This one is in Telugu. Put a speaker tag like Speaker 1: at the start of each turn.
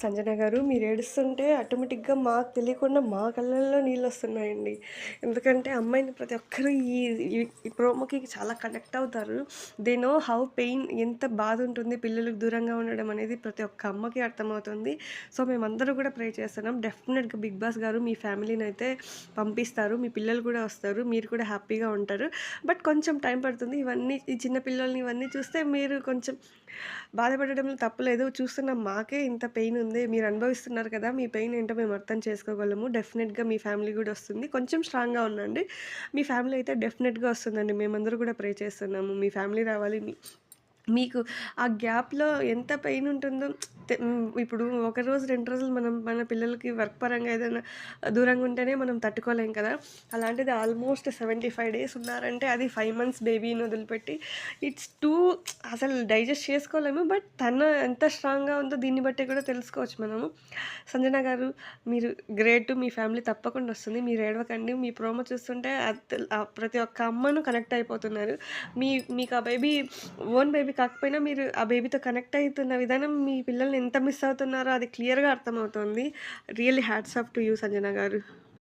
Speaker 1: సంజన గారు మీరు ఏడుస్తుంటే ఆటోమేటిక్‌గా మాకు తెలియకుండా మా కళ్ళల్లో నీళ్ళొస్తున్నాయండి. ఎందుకంటే అమ్మాయిని ప్రతి ఒక్కరు ఈ ఈ ఈ ప్రోమోకి చాలా కనెక్ట్ అవుతారు. దే నో హౌ పెయిన్ ఎంత బాధుంటుంది పిల్లలకు దూరంగా ఉండడం అనేది ప్రతి ఒక్క అమ్మకి అర్థమవుతుంది. సో, మేమందరం కూడా ప్రే చేస్తున్నాం. డెఫినెట్‌గా 'బిగ్ బాస్' గారు మీ ఫ్యామిలీనైతే పంపిస్తారు. మీ పిల్లలు కూడా వస్తారు. మీరు కూడా హ్యాపీగా ఉంటారు. బట్ కొంచెం టైం పడుతుంది. ఇవన్నీ ఈ చిన్న పిల్లల్ని ఇవన్నీ చూస్తే మీరు కొంచెం బాధపడడంలో తప్పులేదు. చూస్తున్న మాకే ఇంత పెయినుంది. మీరు అనుభవిస్తున్నారు కదా! మీ పెయిన్ ఏంటో మేము అర్థం చేసుకోగలము. డెఫినెట్‌గా మీ ఫ్యామిలీ గూడా వస్తుంది. కొంచెం స్ట్రాంగ్‌గా ఉండండి. మీ ఫ్యామిలీ అయితే డెఫినెట్‌గా వస్తుందండి. మేమందరూ కూడా ప్రే చేస్తున్నాము. మీ ఫ్యామిలీ రావాలి. మీకు ఆ గ్యాప్‌లో ఎంత పెయిన్ ఉంటుందో ఇప్పుడు ఒక రోజు, 2 రోజులు మనం మన పిల్లలకి వర్క్ పరంగా ఏదైనా దూరంగా ఉంటేనే మనం తట్టుకోలేం కదా! అలాంటిది ఆల్మోస్ట్ 75 డేస్ ఉన్నారంటే అది 5 మంత్స్ బేబీని వదిలిపెట్టి ఇట్స్ టూ అసలు డైజెస్ట్ చేసుకోలేము. బట్ తను ఎంత స్ట్రాంగ్‌గా ఉందో దీన్ని బట్టి కూడా తెలుసుకోవచ్చు మనము. సంజన గారు మీరు గ్రేట్. మీ ఫ్యామిలీ తప్పకుండా వస్తుంది. మీరు ఏడవకండి. మీ ప్రోమో చూస్తుంటే ప్రతి ఒక్క అమ్మను కనెక్ట్ అయిపోతున్నారు. మీ మీకు ఆ బేబీ ఓన్ బేబీ కాకపోయినా మీరు ఆ బేబీతో కనెక్ట్ అయితున్న విధానం మీ పిల్లల్ని ఎంత మిస్ అవుతున్నారో అది క్లియర్‌గా అర్థమవుతోంది. Really hats off to you Sanjana గారు.